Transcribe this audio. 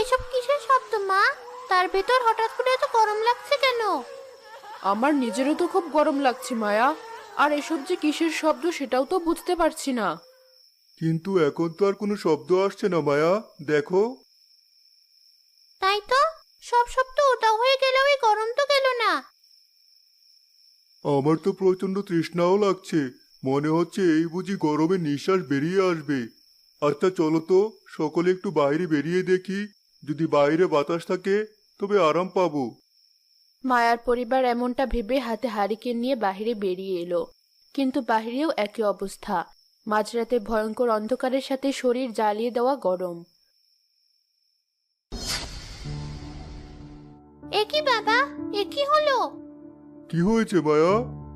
এসব কিসের শব্দ মা? তার ভেতর হঠাৎ করে এত গরম লাগছে কেন? আমার নিজেরও তো খুব গরম লাগছে মায়া। আর এসব যে কিসের শব্দ সেটাও তো বুঝতে পারছি না। কিন্তু এখন তো আর কোনো শব্দ আসছে না মায়া, দেখো। তাই তো, সব শব্দ উধাও হয়ে গেলেও এই গরম তো গেল না। আমার তো প্রচন্ড তৃষ্ণাও লাগছে, মনে হচ্ছে এই বুঝি গরমে নিঃশ্বাস বেরিয়ে আসবে। আচ্ছা চলো তো, সকলে একটু বাইরে বেরিয়ে দেখি, যদি বাইরে বাতাস থাকে তবে আরাম পাবো। মায়ার পরিবার এমনটা ভেবে হাতে হারিকেন নিয়ে বাহিরে বেরিয়ে এলো। কিন্তু বাহিরেও একই অবস্থা, মাঝরাতে ভয়ঙ্কর অন্ধকারের সাথে শরীর জ্বালিয়ে দেওয়া গরম। এ কি বাবা, এ কি হলো? কি হয়েছে মায়া?